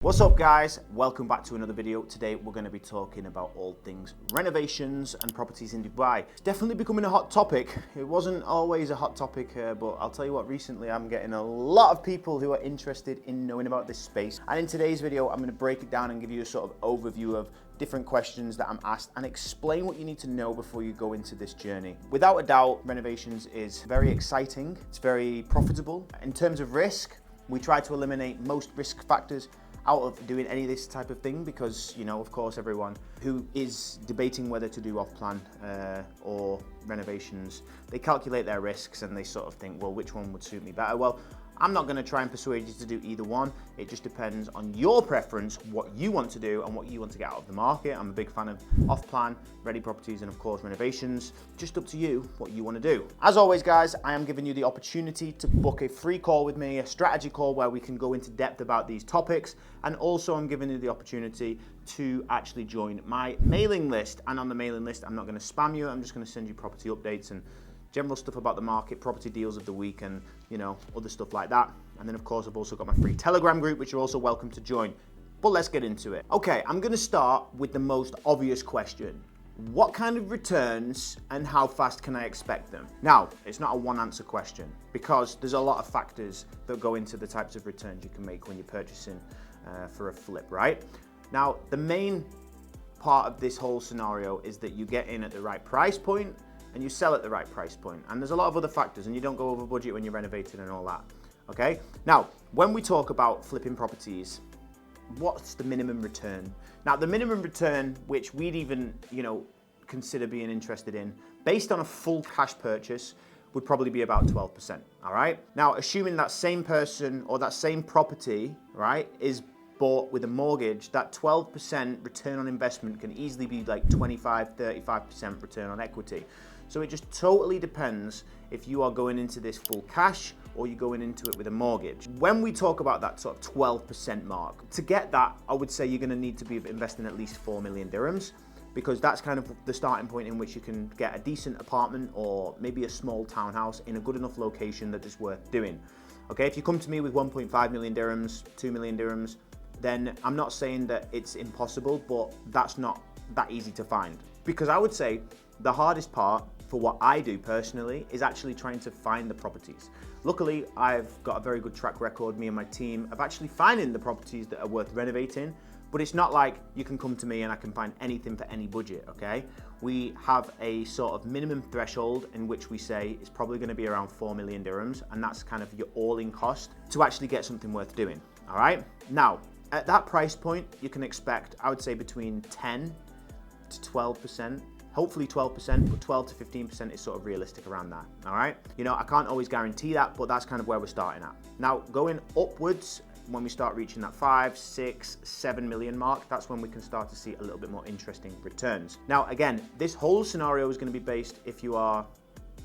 What's up guys, welcome back to another video. Today we're going to be talking about all things renovations and properties in Dubai. It's definitely becoming a hot topic. It wasn't always a hot topic, but I'll tell you what, recently I'm getting a lot of people who are interested in knowing about this space. And in today's video, I'm going to break it down and give you a sort of overview of different questions that I'm asked and explain what you need to know before you go into this journey. Without a doubt, renovations is very exciting. It's very profitable. In terms of risk, we try to eliminate most risk factors out of doing any of this type of thing because, you know, of course, everyone who is debating whether to do off-plan or renovations, they calculate their risks and they sort of think, well, which one would suit me better? Well, I'm not going to try and persuade you to do either one. It just depends on your preference, what you want to do and what you want to get out of the market. I'm a big fan of off-plan, ready properties, and of course renovations. Just up to you what you want to do. As always, guys, I am giving you the opportunity to book a free call with me, a strategy call where we can go into depth about these topics. And also I'm giving you the opportunity to actually join my mailing list. And on the mailing list, I'm not going to spam you. I'm just going to send you property updates and general stuff about the market, property deals of the week, and, you know, other stuff like that. And then of course I've also got my free Telegram group, which you're also welcome to join. But let's get into it. Okay, I'm gonna start with the most obvious question. What kind of returns and how fast can I expect them? Now, it's not a one answer question because there's a lot of factors that go into the types of returns you can make when you're purchasing for a flip, right? Now, the main part of this whole scenario is that you get in at the right price point and you sell at the right price point. And there's a lot of other factors, and you don't go over budget when you're renovating and all that, okay? Now, when we talk about flipping properties, what's the minimum return? Now, the minimum return, which we'd even, you know, consider being interested in, based on a full cash purchase, would probably be about 12%, all right? Now, assuming that same person or that same property, right, is bought with a mortgage, that 12% return on investment can easily be like 25, 35% return on equity. So it just totally depends if you are going into this full cash or you're going into it with a mortgage. When we talk about that sort of 12% mark, to get that, I would say you're going to need to be investing at least 4 million dirhams, because that's kind of the starting point in which you can get a decent apartment or maybe a small townhouse in a good enough location that is worth doing. Okay, if you come to me with 1.5 million dirhams, 2 million dirhams, then I'm not saying that it's impossible, but that's not that easy to find. Because I would say the hardest part for what I do personally is actually trying to find the properties. Luckily, I've got a very good track record, me and my team, of actually finding the properties that are worth renovating, but it's not like you can come to me and I can find anything for any budget, okay? We have a sort of minimum threshold in which we say it's probably gonna be around 4 million dirhams, and that's kind of your all-in cost to actually get something worth doing, all right? Now, at that price point, you can expect, I would say, between 10 to 12%, hopefully 12%, but 12 to 15% is sort of realistic around that, all right? You know, I can't always guarantee that, but that's kind of where we're starting at. Now, going upwards, when we start reaching that 5, 6, 7 million mark, that's when we can start to see a little bit more interesting returns. Now, again, this whole scenario is going to be based if you are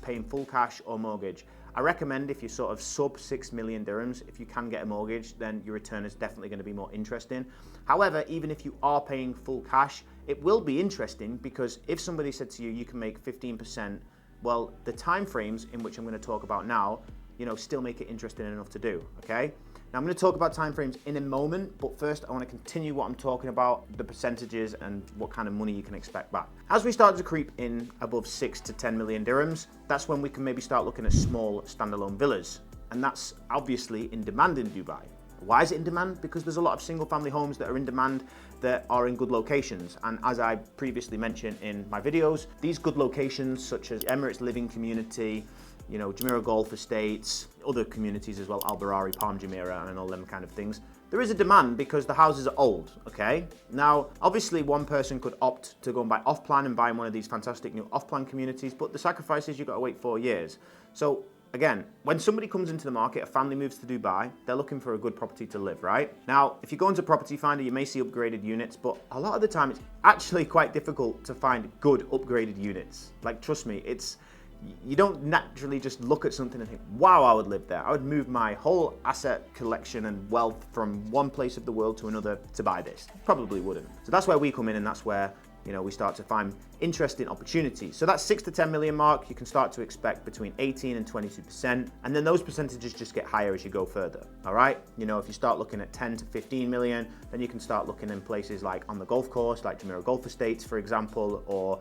paying full cash or mortgage. I recommend if you're sort of sub 6 million dirhams, if you can get a mortgage, then your return is definitely going to be more interesting. However, even if you are paying full cash, it will be interesting because if somebody said to you, you can make 15%, well, the timeframes in which I'm going to talk about now, you know, still make it interesting enough to do, okay? Now, I'm going to talk about timeframes in a moment, but first I want to continue what I'm talking about, the percentages and what kind of money you can expect back. As we start to creep in above 6 to 10 million dirhams, that's when we can maybe start looking at small standalone villas. And that's obviously in demand in Dubai. Why is it in demand? Because there's a lot of single family homes that are in demand that are in good locations. And as I previously mentioned in my videos, these good locations such as Emirates Living Community, you know, Jumeirah Golf Estates, other communities as well, Al Barari, Palm Jumeirah, and all them kind of things. There is a demand because the houses are old, okay? Now, obviously one person could opt to go and buy off-plan and buy in one of these fantastic new off-plan communities, but the sacrifice is you've got to wait 4 years. So again, when somebody comes into the market, a family moves to Dubai, they're looking for a good property to live, right? Now, if you go into Property Finder, you may see upgraded units, but a lot of the time it's actually quite difficult to find good upgraded units. Like, trust me, you don't naturally just look at something and think, wow, I would live there. I would move my whole asset collection and wealth from one place of the world to another to buy this. Probably wouldn't. So that's where we come in, and that's where we start to find interesting opportunities. So that 6 to 10 million mark, you can start to expect between 18 and 22%. And then those percentages just get higher as you go further, all right? If you start looking at 10 to 15 million, then you can start looking in places like on the golf course, like Jumeirah Golf Estates, for example, or,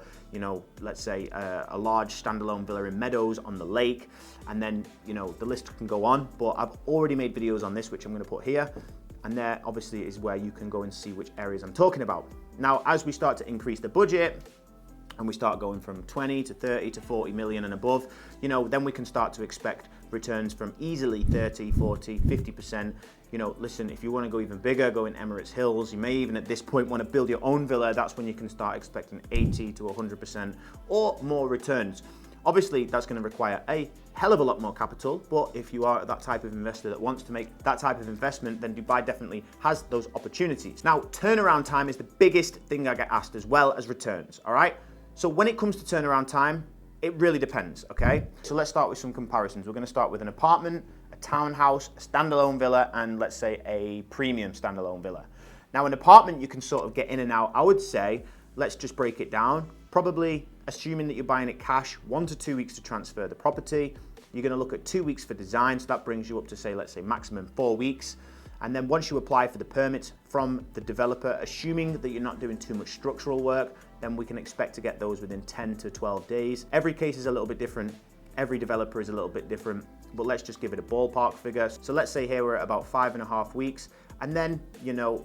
let's say a large standalone villa in Meadows on the lake. And then, the list can go on, but I've already made videos on this, which I'm gonna put here. And there obviously is where you can go and see which areas I'm talking about. Now, as we start to increase the budget and we start going from 20 to 30 to 40 million and above, then we can start to expect returns from easily 30, 40, 50%. Listen, if you want to go even bigger, go in Emirates Hills, you may even at this point want to build your own villa. That's when you can start expecting 80 to 100% or more returns. Obviously, that's going to require a hell of a lot more capital, but if you are that type of investor that wants to make that type of investment, then Dubai definitely has those opportunities. Now, turnaround time is the biggest thing I get asked, as well as returns, all right? So when it comes to turnaround time, it really depends, okay? So let's start with some comparisons. We're going to start with an apartment, a townhouse, a standalone villa, and let's say a premium standalone villa. Now, an apartment, you can sort of get in and out. I would say, let's just break it down. Probably, assuming that you're buying it cash, 1 to 2 weeks to transfer the property. You're going to look at 2 weeks for design, so that brings you up to say, let's say maximum 4 weeks. And then once you apply for the permits from the developer, assuming that you're not doing too much structural work, then we can expect to get those within 10 to 12 days. Every case is a little bit different. Every developer is a little bit different, but let's just give it a ballpark figure. So let's say here we're at about 5.5 weeks. And then,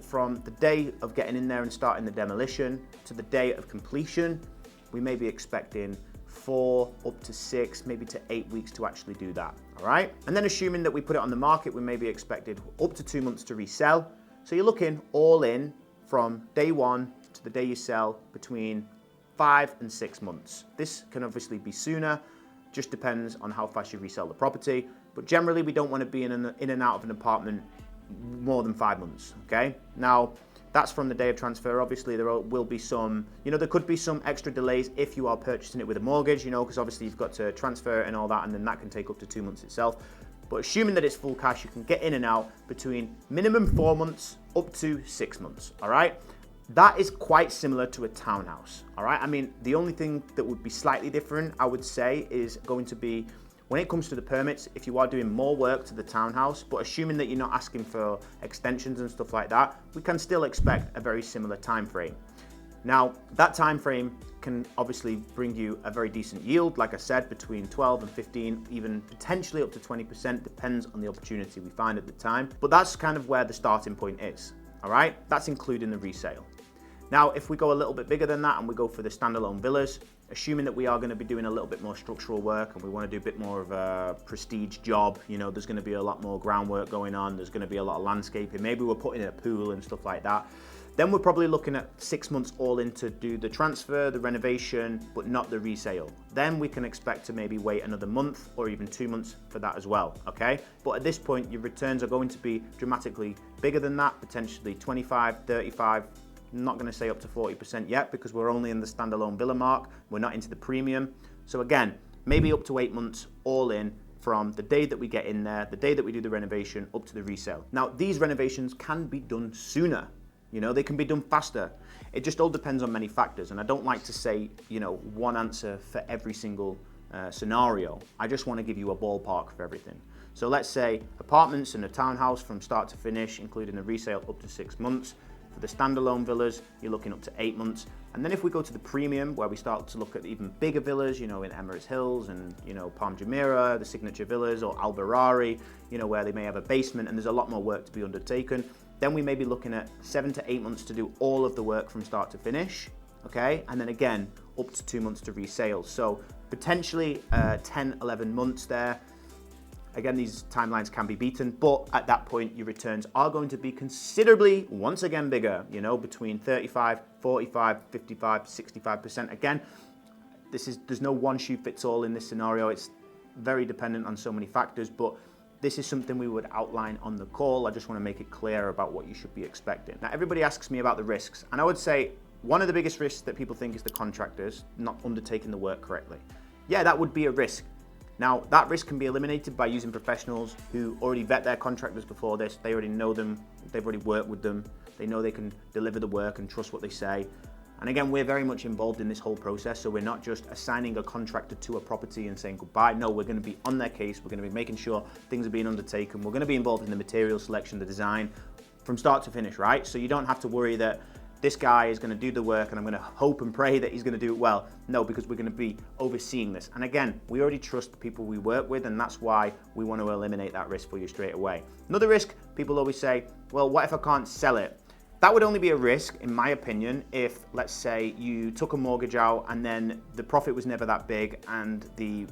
from the day of getting in there and starting the demolition to the day of completion, we may be expecting 4 up to 6, maybe to 8 weeks to actually do that, all right? And then assuming that we put it on the market, we may be expected up to 2 months to resell. So you're looking all in from day one to the day you sell between 5 and 6 months. This can obviously be sooner, just depends on how fast you resell the property. But generally, we don't want to be in and out of an apartment more than 5 months, okay? Now, that's from the day of transfer. Obviously, there will be some, there could be some extra delays if you are purchasing it with a mortgage, because obviously you've got to transfer it and all that, and then that can take up to 2 months itself. But assuming that it's full cash, you can get in and out between minimum 4 months up to 6 months, all right? That is quite similar to a townhouse, all right? I mean, the only thing that would be slightly different, I would say, is going to be when it comes to the permits, if you are doing more work to the townhouse, but assuming that you're not asking for extensions and stuff like that, we can still expect a very similar time frame. Now, that time frame can obviously bring you a very decent yield, like I said, between 12 and 15, even potentially up to 20%, depends on the opportunity we find at the time. But that's kind of where the starting point is, all right? That's including the resale. Now, if we go a little bit bigger than that and we go for the standalone villas, assuming that we are going to be doing a little bit more structural work and we want to do a bit more of a prestige job, there's going to be a lot more groundwork going on, there's going to be a lot of landscaping, maybe we're putting in a pool and stuff like that, then we're probably looking at 6 months all in to do the transfer, the renovation, but not the resale. Then we can expect to maybe wait another month or even 2 months for that as well, okay? But at this point, your returns are going to be dramatically bigger than that, potentially 25, 35, I'm not going to say up to 40% yet because we're only in the standalone villa mark. We're not into the premium. So again, maybe up to 8 months all in from the day that we get in there, the day that we do the renovation up to the resale. Now, these renovations can be done sooner. They can be done faster. It just all depends on many factors. And I don't like to say, one answer for every single scenario. I just want to give you a ballpark for everything. So let's say apartments and a townhouse from start to finish, including the resale, up to 6 months. For the standalone villas, you're looking up to 8 months. And then if we go to the premium, where we start to look at even bigger villas, in Emirates Hills and, Palm Jumeirah, the signature villas, or Al Barari, where they may have a basement and there's a lot more work to be undertaken, then we may be looking at 7 to 8 months to do all of the work from start to finish, okay? And then again, up to 2 months to resale. So potentially 10, 11 months there. Again, these timelines can be beaten, but at that point, your returns are going to be considerably, once again, bigger, between 35, 45, 55, 65%. Again, there's no one shoe fits all in this scenario. It's very dependent on so many factors, but this is something we would outline on the call. I just want to make it clear about what you should be expecting. Now, everybody asks me about the risks, and I would say one of the biggest risks that people think is the contractors not undertaking the work correctly. Yeah, that would be a risk. Now, that risk can be eliminated by using professionals who already vet their contractors before this. They already know them, they've already worked with them, they know they can deliver the work and trust what they say. And again, we're very much involved in this whole process, so we're not just assigning a contractor to a property and saying goodbye. No, we're going to be on their case. We're going to be making sure things are being undertaken. We're going to be involved in the material selection, the design, from start to finish, right? So you don't have to worry that this guy is going to do the work and I'm going to hope and pray that he's going to do it well. No, because we're going to be overseeing this. And again, we already trust the people we work with, and that's why we want to eliminate that risk for you straight away. Another risk, people always say, well, what if I can't sell it? That would only be a risk, in my opinion, if, let's say, you took a mortgage out and then the profit was never that big and the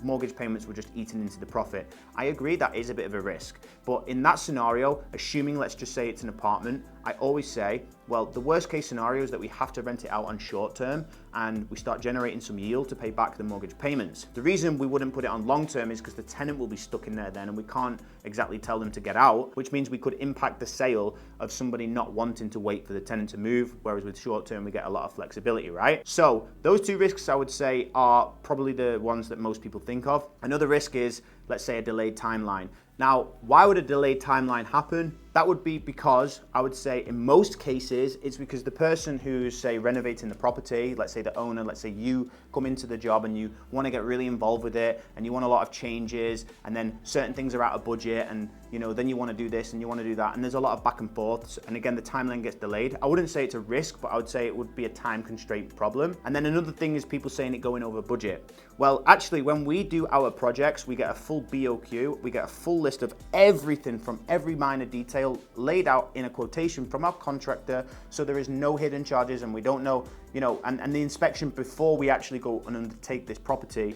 mortgage payments were just eaten into the profit. I agree that is a bit of a risk. But in that scenario, assuming, let's just say it's an apartment, I always say, well, the worst case scenario is that we have to rent it out on short term and we start generating some yield to pay back the mortgage payments. The reason we wouldn't put it on long term is because the tenant will be stuck in there then and we can't exactly tell them to get out, which means we could impact the sale of somebody not wanting to wait for the tenant to move, whereas with short term we get a lot of flexibility, right? So those two risks I would say are probably the ones that most people think of. Another risk is, let's say, a delayed timeline. Now, why would a delayed timeline happen? That would be because, I would say in most cases, it's because the person who's, say, renovating the property, let's say the owner, let's say you come into the job and you want to get really involved with it and you want a lot of changes and then certain things are out of budget and then you want to do this and you want to do that and there's a lot of back and forths and again the timeline gets delayed. I wouldn't say it's a risk, but I would say it would be a time constraint problem. And then another thing is people saying it going over budget. Well, actually, when we do our projects, we get a full BOQ, we get a full list of everything from every minor detail laid out in a quotation from our contractor, so there is no hidden charges and we don't know, and the inspection before we actually go and undertake this property,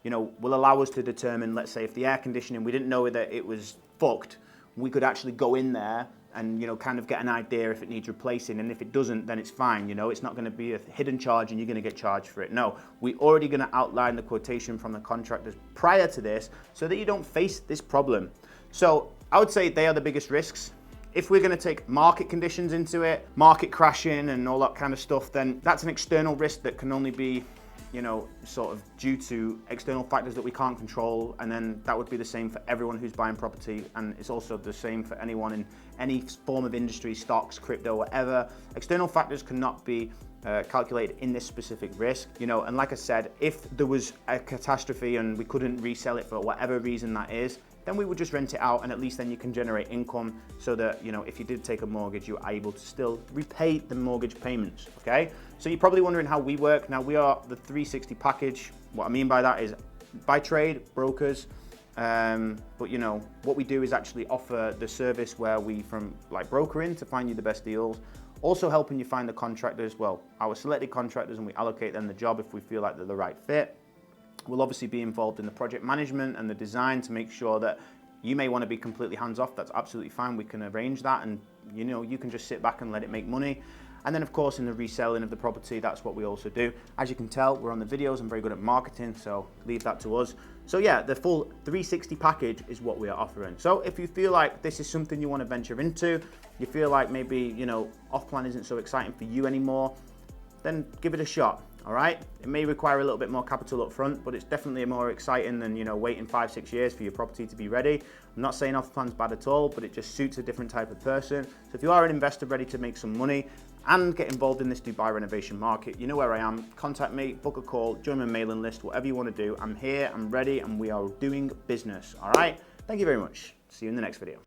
will allow us to determine, let's say if the air conditioning, we didn't know that it was fucked, we could actually go in there and kind of get an idea if it needs replacing, and if it doesn't, then it's fine. It's not going to be a hidden charge and you're going to get charged for it. No, we're already going to outline the quotation from the contractors prior to this so that you don't face this problem. So I would say they are the biggest risks. If we're going to take market conditions into it, market crashing and all that kind of stuff, then that's an external risk that can only be sort of due to external factors that we can't control, and then that would be the same for everyone who's buying property, and it's also the same for anyone in any form of industry, stocks, crypto, whatever. External factors cannot be calculated in this specific risk, and like I said, if there was a catastrophe and we couldn't resell it for whatever reason that is, then we would just rent it out, and at least then you can generate income so that, if you did take a mortgage, you're able to still repay the mortgage payments, okay? So you're probably wondering how we work. Now, we are the 360 package. What I mean by that is by trade, brokers, but what we do is actually offer the service where we from like brokering to find you the best deals, also helping you find the contractors, well, our selected contractors, and we allocate them the job if we feel like they're the right fit. We'll obviously be involved in the project management and the design to make sure that you may want to be completely hands-off. That's absolutely fine. We can arrange that, and you can just sit back and let it make money. And then of course in the reselling of the property, that's what we also do. As you can tell, we're on the videos. I'm very good at marketing, so leave that to us. So yeah, the full 360 package is what we are offering. So if you feel like this is something you want to venture into, you feel like maybe, off-plan isn't so exciting for you anymore, then give it a shot. All right, it may require a little bit more capital up front, but it's definitely more exciting than waiting 5-6 years for your property to be ready. I'm not saying off-plan's bad at all, but it just suits a different type of person. So if you are an investor ready to make some money and get involved in this Dubai renovation market, you know where I am. Contact me, book a call, join my mailing list, whatever you want to do. I'm here, I'm ready, and we are doing business. All right, thank you very much. See you in the next video.